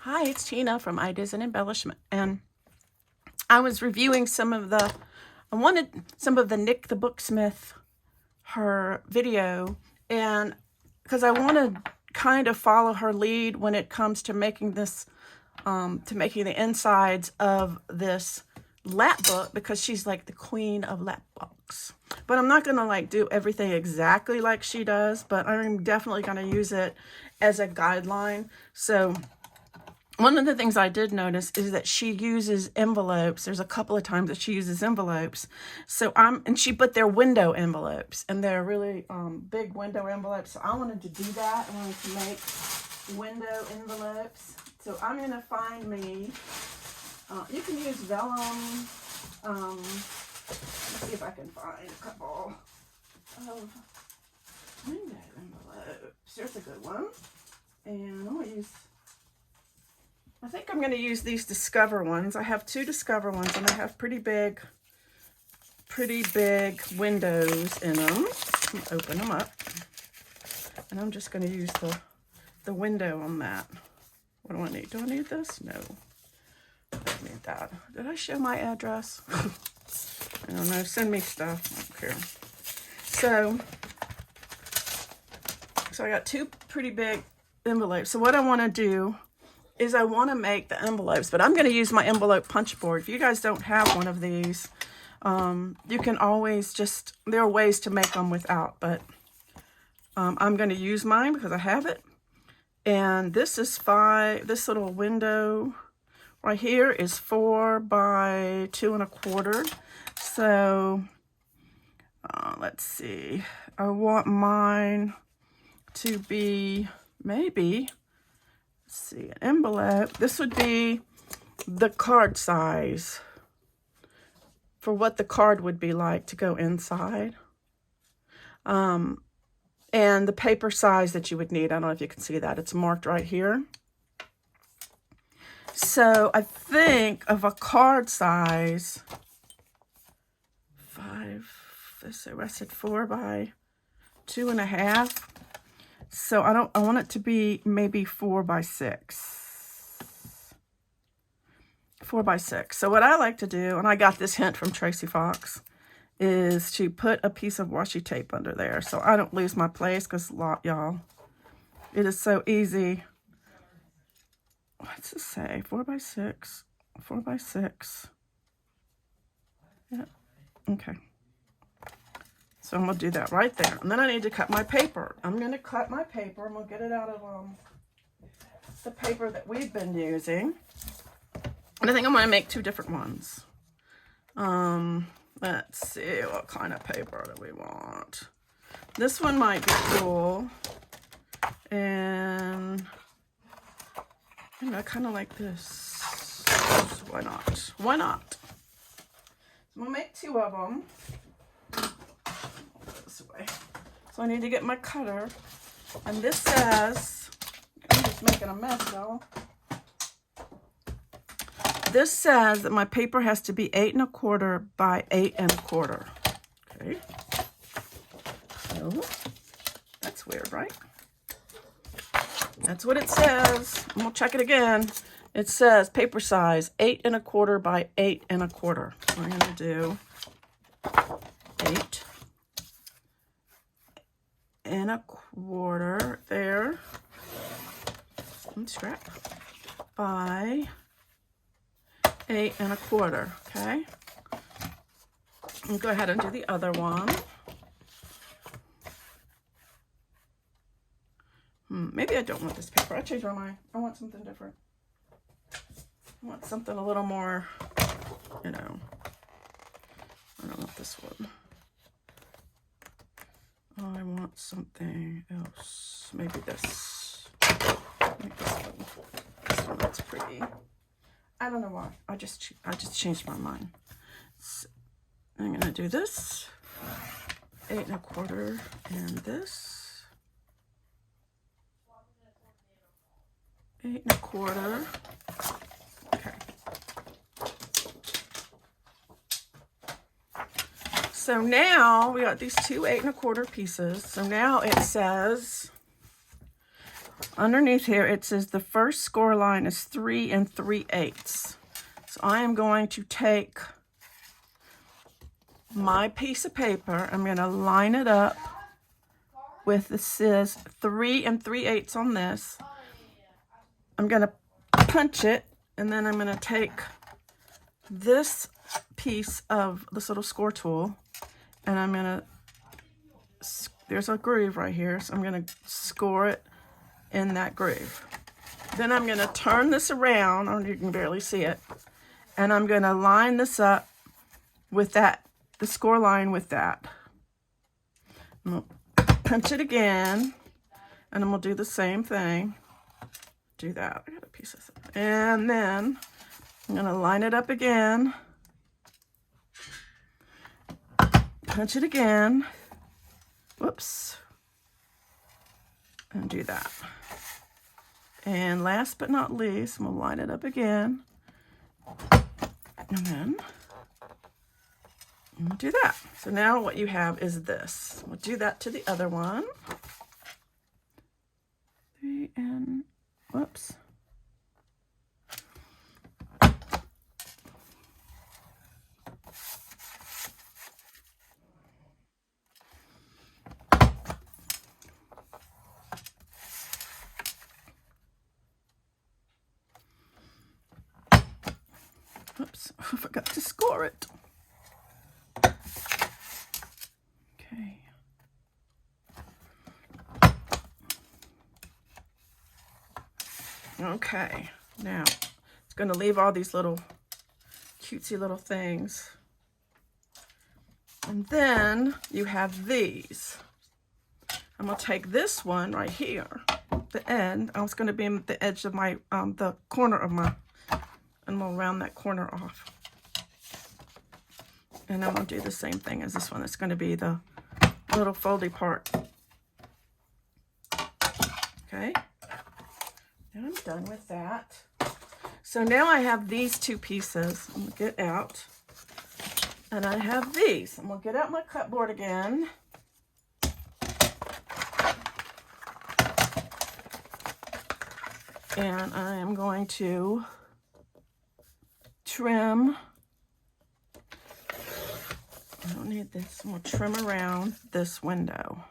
Hi, it's Tina from Ideas and Embellishment, and I was reviewing I wanted some of the Nick the Booksmith, her video, and because I want to kind of follow her lead when it comes to making making the insides of this lap book, because she's like the queen of lap books. But I'm not going to like do everything exactly like she does, but I'm definitely going to use it as a guideline. So one of the things I did notice is that she uses envelopes. There's a couple of times that she uses envelopes. But they're window envelopes, and they're really big window envelopes. So I wanted to do that. I wanted to make window envelopes. So I'm going to find me, you can use vellum. Let's see if I can find a couple of window envelopes. Here's a good one. And I'm going to use, I think I'm going to use these Discover ones. I have two Discover ones, and they have pretty big windows in them. Open them up, and I'm just going to use the window on that. What do I need? Do I need this? No, I don't need that. Did I show my address? I don't know. Send me stuff. I don't care. So I got two pretty big envelopes. So what I want to do is I want to make the envelopes, but I'm going to use my envelope punch board. If you guys don't have one of these, you can always there are ways to make them without, but I'm going to use mine because I have it. And this little window right here is 4 by 2 1/4. So let's see, I want mine to be maybe, let's see, an envelope. This would be the card size for what the card would be like to go inside. And the paper size that you would need. I don't know if you can see that. It's marked right here. So I think of a card size, I said 4 by 2 1/2. So I want it to be maybe 4 by 6. 4 by 6. So what I like to do, and I got this hint from Tracy Fox, is to put a piece of washi tape under there so I don't lose my place, because y'all, it is so easy. What's it say? 4 by 6. 4 by 6. Yeah. Okay. So I'm going to do that right there. And then I need to cut my paper. I'm going to cut my paper. I'm going to get it out of the paper that we've been using. And I think I'm going to make two different ones. Let's see, what kind of paper do we want? This one might be cool. And I kind of like this. Why not? Why not? So I'm going to make two of them. This way. So I need to get my cutter. And this says, I'm just making a mess, y'all. This says that my paper has to be 8 1/4 by 8 1/4. Okay. So that's weird, right? That's what it says. I'm gonna check it again. It says paper size 8 1/4 by 8 1/4. I'm gonna do 8 1/4 there. Scrap by 8 1/4. Okay. And go ahead and do the other one. Maybe I don't want this paper. I changed my mind. I want something different. I want something a little more, I don't want this one. I want something else. Maybe this. This one looks pretty. I don't know why. I just changed my mind. So I'm gonna do this 8 1/4 and this 8 1/4. Okay. So now we got these two 8 1/4 pieces. So now it says underneath here, it says the first score line is 3 3/8. So I am going to take my piece of paper. I'm going to line it up with, this says 3 3/8 on this. I'm going to punch it, and then I'm going to take this piece of this little score tool, and I'm going to, there's a groove right here, so I'm going to score it in that groove. Then I'm going to turn this around, or you can barely see it, and I'm going to line this up with that, the score line with that. I'm going to punch it again, and I'm going to do the same thing. Do that. I got a piece of it. And then I'm going to line it up again, punch it again, whoops, and do that. And last but not least, I'm going to line it up again, and then I'm going to do that. So now what you have is this. We'll do that to the other one. 3 and, whoops. Oops, I forgot to score it. Okay. Okay, now it's going to leave all these little cutesy little things. And then you have these. I'm going to take this one right here, the end. I was going to be in the edge of my, the corner of my, and we'll round that corner off. And I'm going to do the same thing as this one. It's going to be the little foldy part. Okay. Now I'm done with that. So now I have these two pieces. I'm going to get out. And I have these. I'm going to get out my cupboard again. And I am going to trim. I don't need this. I'm going to trim around this window.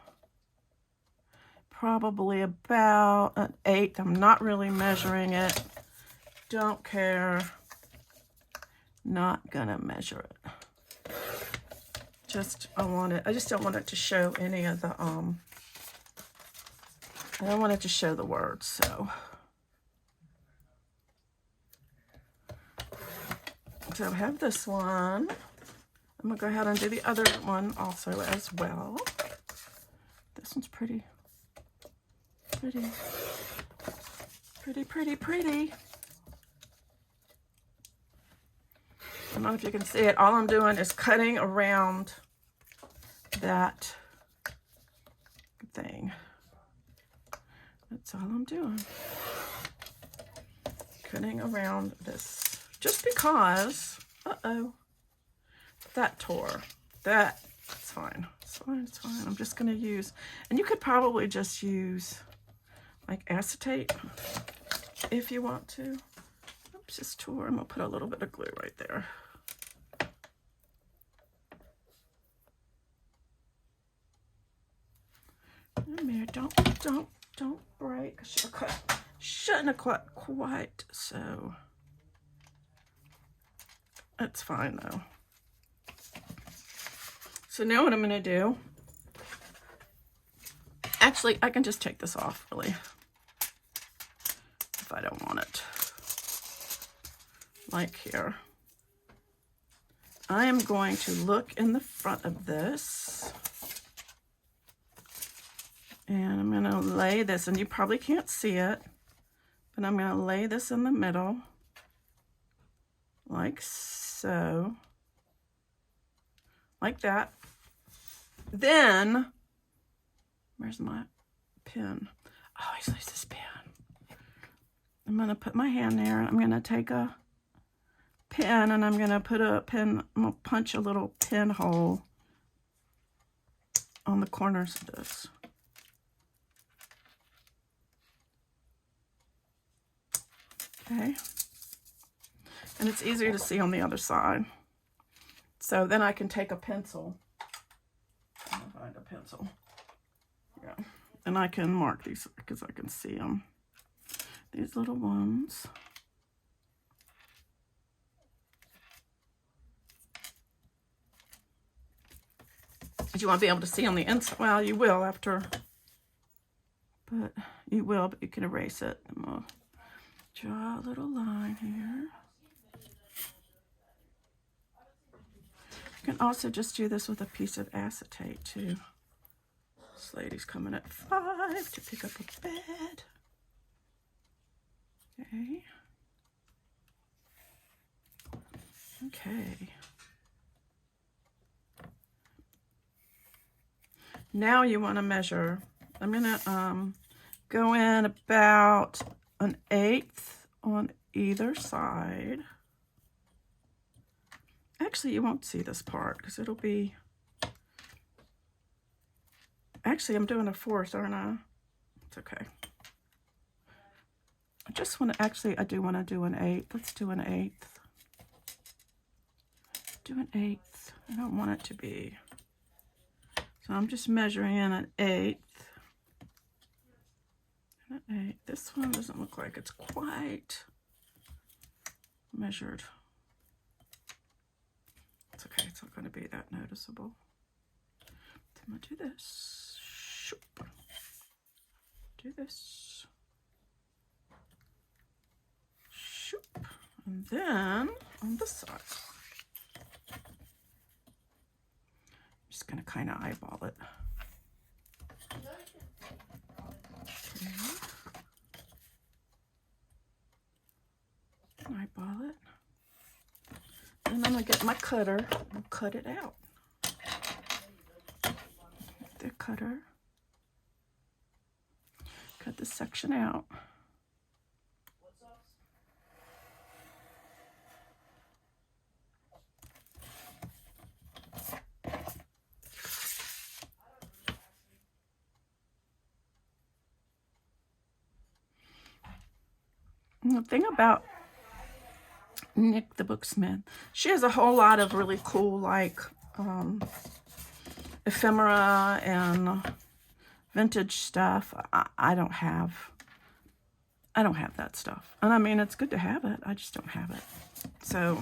Probably about an 1/8. I'm not really measuring it. Don't care. Not going to measure it. I just don't want it to show any of the, I don't want it to show the words, so. So I have this one. I'm gonna go ahead and do the other one also as well. This one's pretty. Pretty. Pretty, pretty, pretty. I don't know if you can see it. All I'm doing is cutting around that thing. That's all I'm doing. Cutting around this. Just because, that tore. That's fine. It's fine, it's fine. I'm just going to use, and you could probably just use like acetate if you want to. Oops, just tore. I'm going to put a little bit of glue right there. Come here, don't break. Shouldn't have cut quite so. That's fine though. So now what I'm going to do, actually I can just take this off really, if I don't want it. Like here. I am going to look in the front of this. And I'm going to lay this, and you probably can't see it, but I'm going to lay this in the middle. Like so, like that. Then, where's my pen? I always lose this pen. I'm going to put my hand there. I'm going to take a pen, and I'm going to put a pen, I'm going to punch a little pinhole on the corners of this. Okay. And it's easier to see on the other side. So then I can take a pencil. I'm gonna find a pencil. Yeah. And I can mark these because I can see them. These little ones. But you want to be able to see on the inside. Well, you will after. But you can erase it. And we'll draw a little line here. You can also just do this with a piece of acetate too. This lady's coming at 5 to pick up a bed. Okay. Okay. Now you want to measure. I'm gonna go in about 1/8 on either side. Actually, you won't see this part because it'll be. Actually, I'm doing a 1/4, aren't I? It's okay. I just want to. Actually, I do want to do 1/8. Let's do 1/8. Do 1/8. I don't want it to be. So I'm just measuring in 1/8. 1/8. This one doesn't look like it's quite measured. It's okay, it's not going to be that noticeable. So I'm going to do this. Do this. And then on this side, I'm just going to kind of eyeball it. Okay. Eyeball it. And I'm going to get my cutter and cut it out. The cutter. Cut this section out. And the thing about Nick the Booksmith, she has a whole lot of really cool like ephemera and vintage stuff. I don't have that stuff, and I mean it's good to have it. I just don't have it, so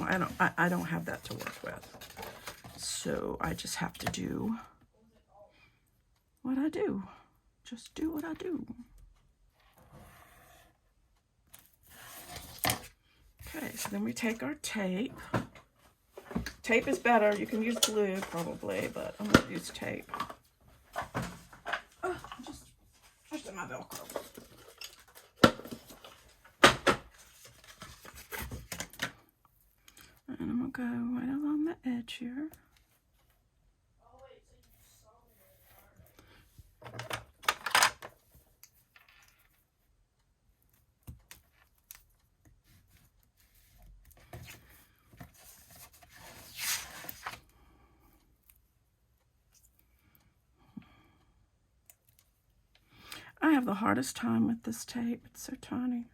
I don't have that to work with. So I just have to do what I do. Just do what I do. Okay, so then we take our tape. Tape is better. You can use glue probably, but I'm going to use tape. Oh, just in my Velcro. And I'm going to go right along the edge here. I have the hardest time with this tape. It's so tiny.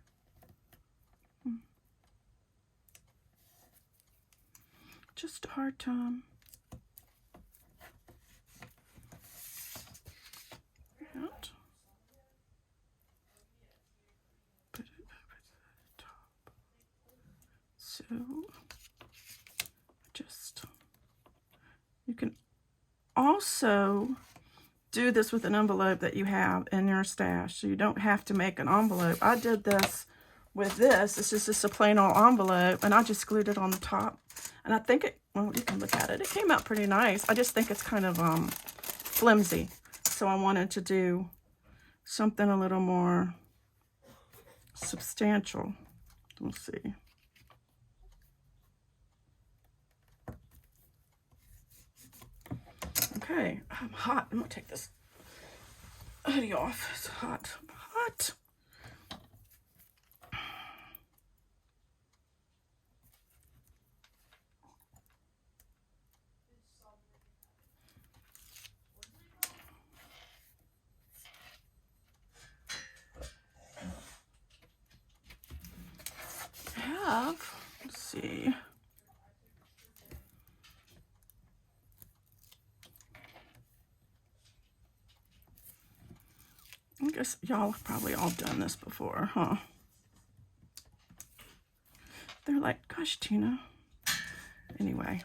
Just a hard time. And put it over the top. So just, you can also do this with an envelope that you have in your stash, so you don't have to make an envelope. I did this with this. This is just a plain old envelope, and I just glued it on the top. And I think it, well, you can look at it. It came out pretty nice. I just think it's kind of flimsy. So I wanted to do something a little more substantial. We'll see. Okay, I'm hot. I'm gonna take this hoodie off. It's hot. I'm hot. see. I guess y'all have probably all done this before, huh? They're like, gosh, Tina. Anyway,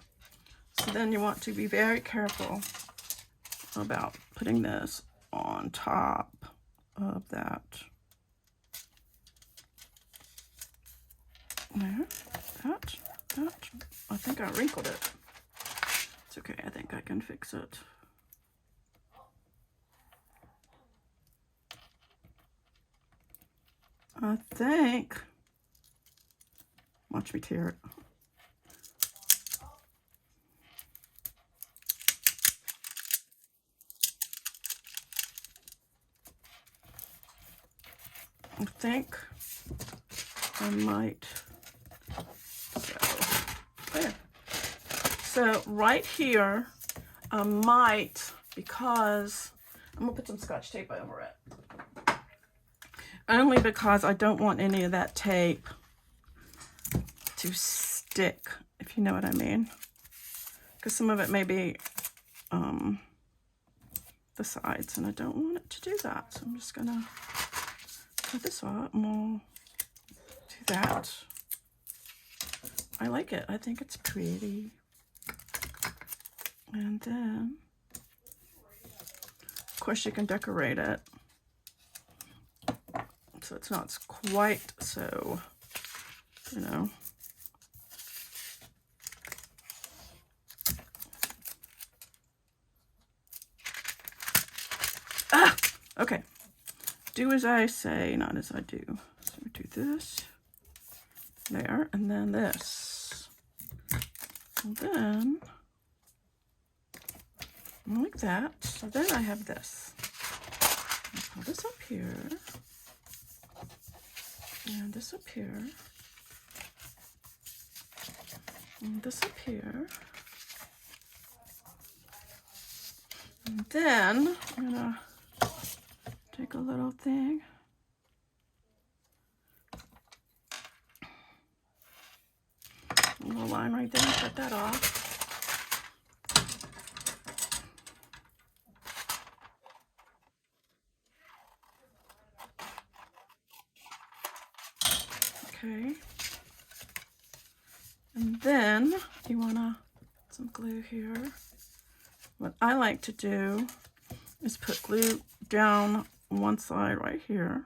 so then you want to be very careful about putting this on top of that. There, that. I think I wrinkled it. It's okay, I think I can fix it. I think, watch me tear it. I think I might, so there. So right here, I might, because I'm gonna put some Scotch tape over it. Only because I don't want any of that tape to stick, if you know what I mean. Because some of it may be the sides, and I don't want it to do that. So I'm just gonna put this up and we'll do that. I like it. I think it's pretty. And then, of course, you can decorate it. So it's not quite so, you know. Ah! Okay. Do as I say, not as I do. So we do this, there, and then this. And then, like that. So then I have this. I'll put this up here. And this up here. And this up here. And then I'm gonna take a little thing. A little line right there, cut that off. Okay. And then you wanna some glue here. What I like to do is put glue down one side right here.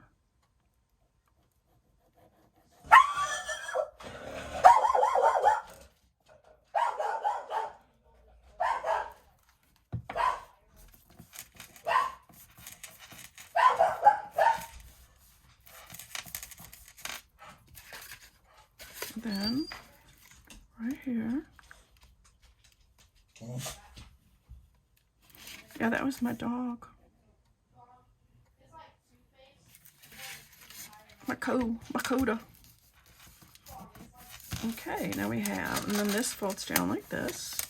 Then right here. Yeah, that was my dog. My coda. Okay, now we have, and then this folds down like this.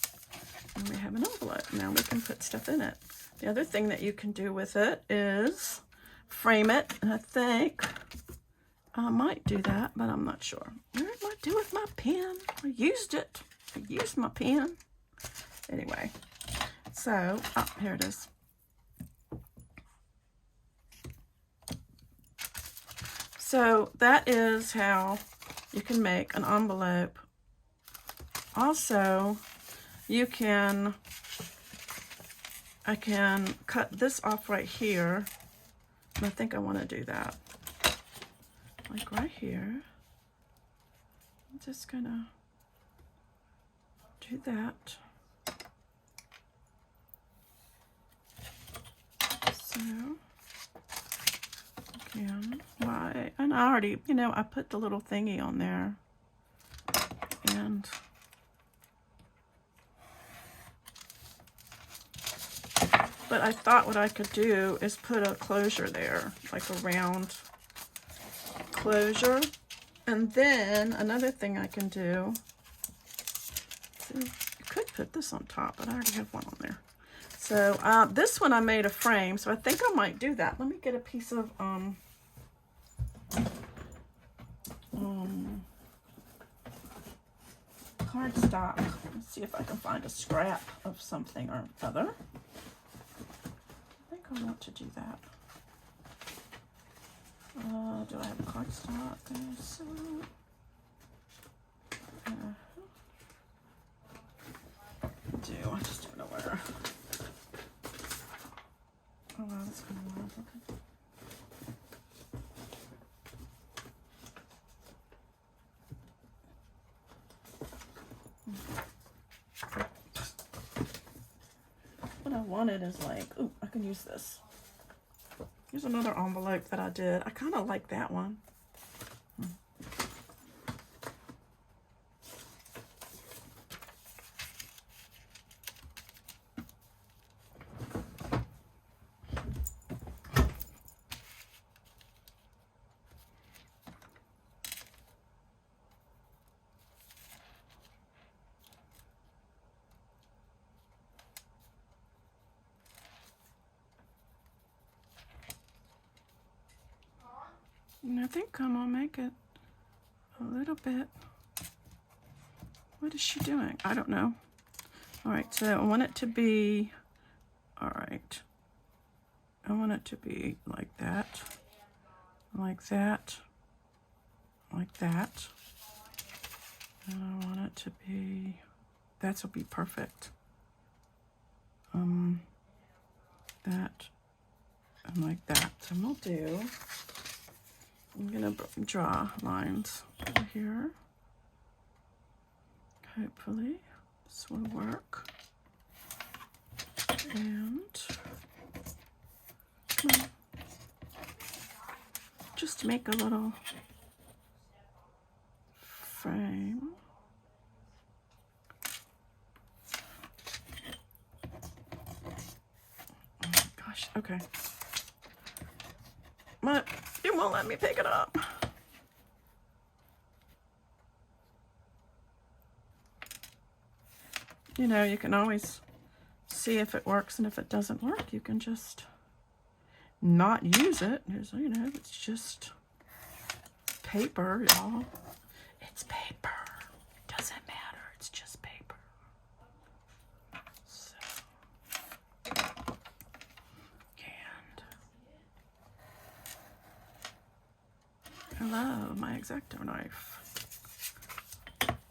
And we have an envelope. Now we can put stuff in it. The other thing that you can do with it is frame it. And I think I might do that, but I'm not sure. What did I do with my pen? I used it. I used my pen. Anyway, so, oh, here it is. So that is how you can make an envelope. Also, you can, I can cut this off right here. And I think I want to do that. Like right here. I'm just gonna do that. So, again, why? And I already, you know, I put the little thingy on there. And but I thought what I could do is put a closure there, like a round closure. And then another thing I can do, see, I could put this on top, but I already have one on there. So this one I made a frame, so I think I might do that. Let me get a piece of cardstock. Let's see if I can find a scrap of something or other. I think I want to do that. Do I have cardstock? So, I just don't know where. Oh wow, that's kind of loud. Okay. What I wanted is like, ooh, I can use this. Here's another envelope that I did. I kind of like that one. And I think I'm gonna make it a little bit. What is she doing? I don't know. All right, so I want it to be, all right. I want it to be like that, like that, like that. And I want it to be, that will be perfect. That and like that. So we'll do, I'm gonna draw lines over here. Hopefully this will work. And just make a little frame. Oh my gosh, okay. But you won't let me pick it up. You know, you can always see if it works, and if it doesn't work, you can just not use it. You know, it's just paper, y'all. It's paper. It doesn't matter. It's just paper. So, and hello, my X-Acto knife.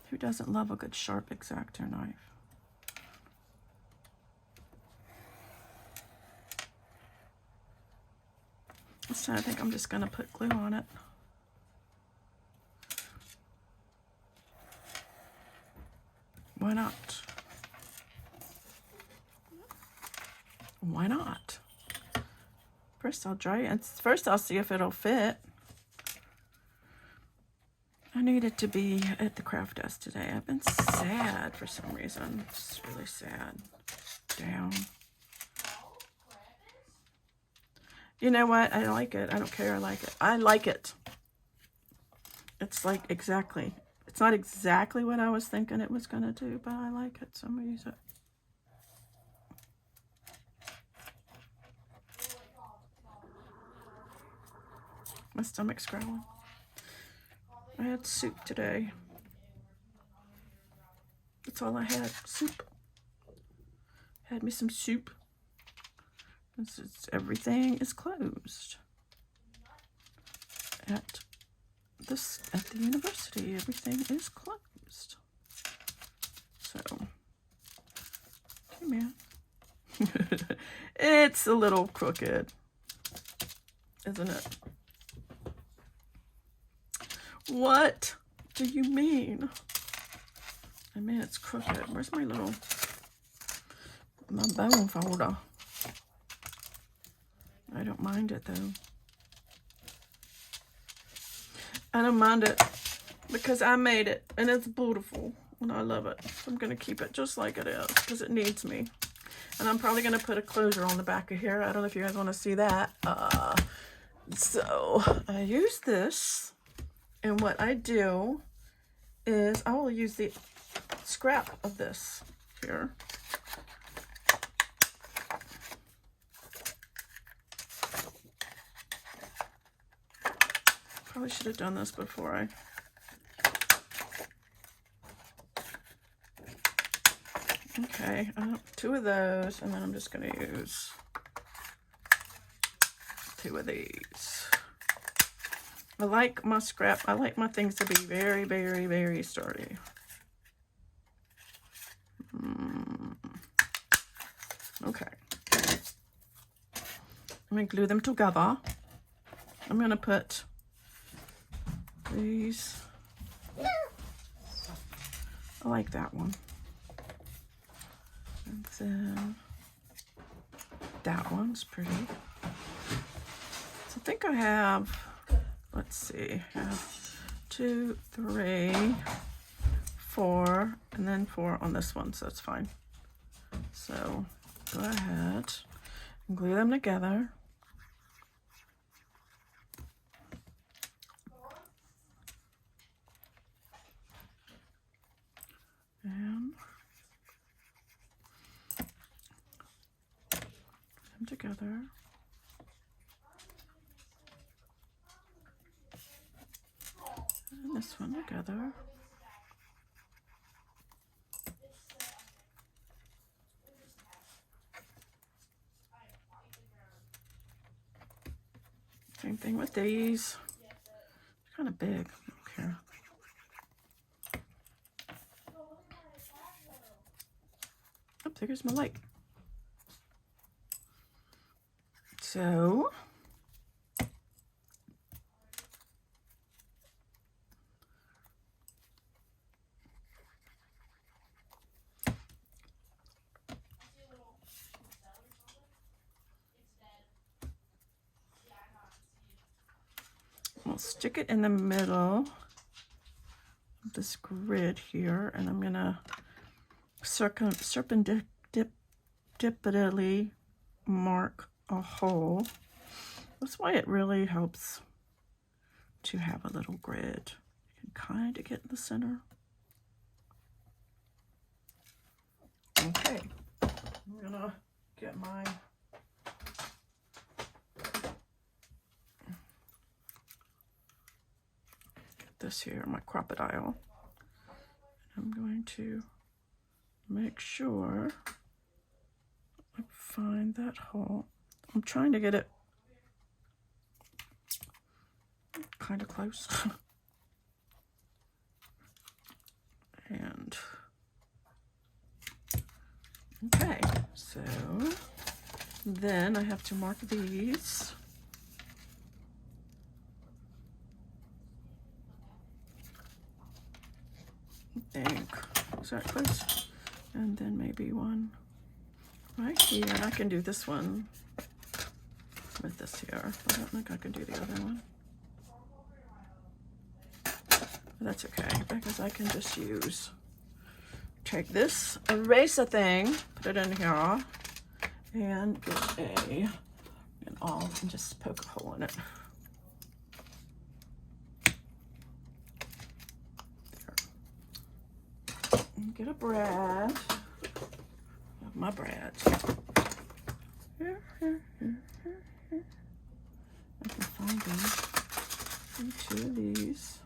Who doesn't love a good sharp X-Acto knife? So I think I'm just going to put glue on it. Why not? Why not? First I'll dry it. First I'll see if it'll fit. I need it to be at the craft desk today. I've been sad for some reason. Just really sad. Down. You know what? I like it. I don't care. I like it. I like it. It's like exactly. It's not exactly what I was thinking it was going to do, but I like it. So I'm going to use it. My stomach's growling. I had soup today. That's all I had. Soup. Had me some soup. Everything is closed at the university. Everything is closed. So, hey man, it's a little crooked, isn't it? What do you mean? I mean it's crooked. Where's my bone folder? I don't mind it though. I don't mind it because I made it and it's beautiful and I love it. So I'm going to keep it just like it is because it needs me. And I'm probably going to put a closure on the back of here. I don't know if you guys want to see that. So I use this, and what I do is I will use the scrap of this here. Probably should have done this before I Okay, 2 of those, and then I'm just going to use 2 of these. I like my scrap. I like my things to be very, very, very sturdy. Okay. I'm going to glue them together. I'm going to put these. I like that one. And then that one's pretty. So I think I have, let's see, I have 2, 3, 4, and then 4 on this one, so that's fine. So go ahead and glue them together. And put them together. And this one together. Same thing with these. They're kind of big. I don't care. Oh, there's my light. So we'll stick it in the middle of this grid here, and I'm gonna serpendicularly mark a hole. That's why it really helps to have a little grid. You can kind of get in the center. Okay, I'm gonna get my this here, my crocodile. I'm going to make sure I find that hole. I'm trying to get it kind of close. And okay, so then I have to mark these. I think, is that close? And then maybe one right here. I can do this one with this here. I don't think I can do the other one. But that's okay, because I can just take this eraser thing, put it in here, and get and just poke a hole in it. There. And get a brad. Love my brads. Here. I can find them in 2 of these.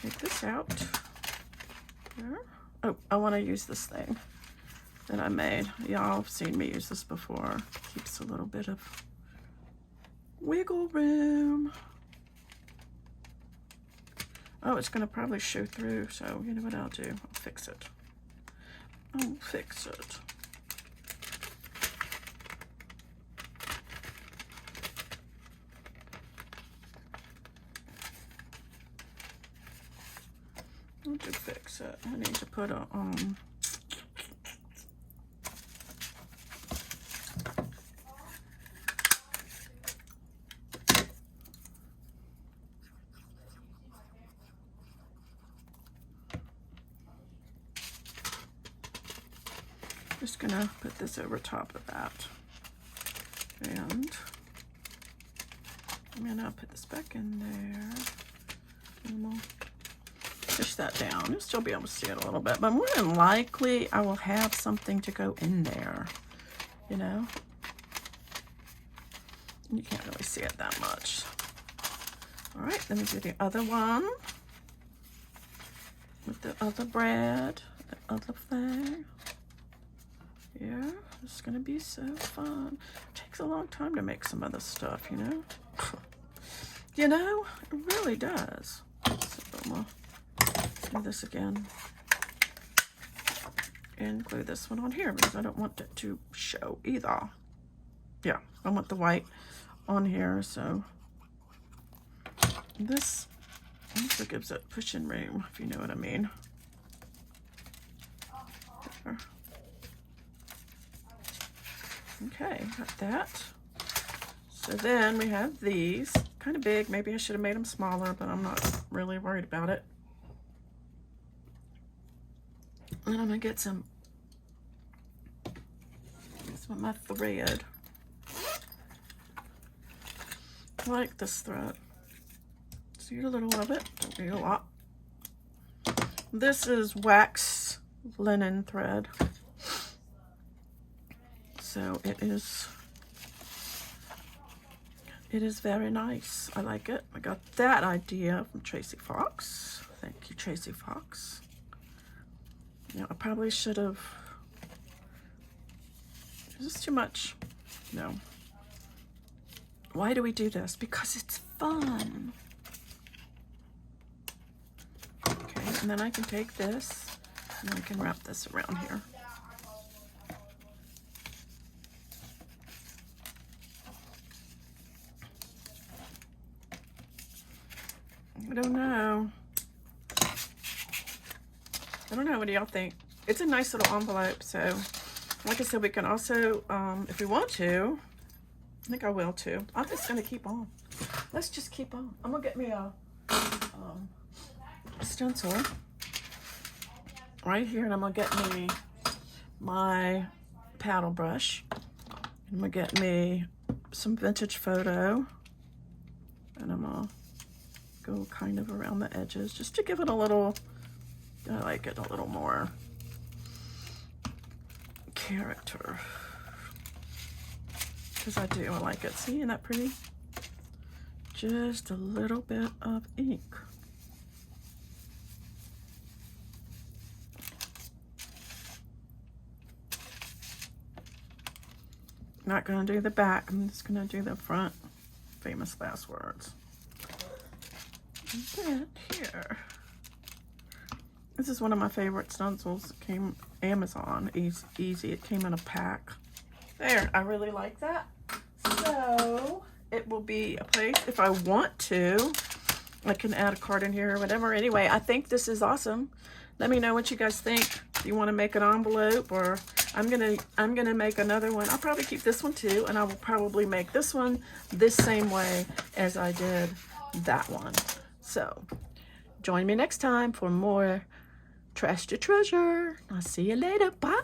Take this out. There. Oh, I want to use this thing that I made. Y'all have seen me use this before. Keeps a little bit of wiggle room. Oh, it's going to probably show through, so you know what I'll do? I'll fix it. To fix it, I need to put a just gonna put this over top of that, and I'm gonna put this back in there, and we'll push that down. You'll still be able to see it a little bit, but more than likely I will have something to go in there, you know. You can't really see it that much. All right, let me do the other one with the other bread, the other thing. Yeah, it's gonna be so fun. It takes a long time to make some of this stuff, you know? You know, it really does. So I'm gonna do this again. And glue this one on here because I don't want it to show either. Yeah, I want the white on here, so this also gives it pushing room, if you know what I mean. There. Okay, got that. So then we have these, kind of big. Maybe I should have made them smaller, but I'm not really worried about it. And I'm gonna get some, with my thread. I like this thread. See a little of it, don't need a lot. This is wax linen thread. So it is very nice. I like it. I got that idea from Tracy Fox. Thank you, Tracy Fox. Now, I probably should have, is this too much? No. Why do we do this? Because it's fun. Okay, and then I can take this and I can wrap this around here. I don't know. I don't know, what do y'all think? It's a nice little envelope, so like I said, we can also, if we want to, I think I will too. I'm just gonna keep on. Let's just keep on. I'm gonna get me a stencil right here, and I'm gonna get me my paddle brush. I'm gonna get me some vintage photo, and I'm gonna go kind of around the edges just to give it a little, I like it a little more character. Because I do, I like it. See, isn't that pretty? Just a little bit of ink. Not gonna do the back, I'm just gonna do the front. Famous last words. And then here. This is one of my favorite stencils. It came Amazon, easy. It came in a pack. There, I really like that. So it will be a place, if I want to, I can add a card in here or whatever. Anyway, I think this is awesome. Let me know what you guys think. If you want to make an envelope, or I'm gonna make another one. I'll probably keep this one too, and I will probably make this one this same way as I did that one. So join me next time for more Trash to Treasure. I'll see you later. Bye.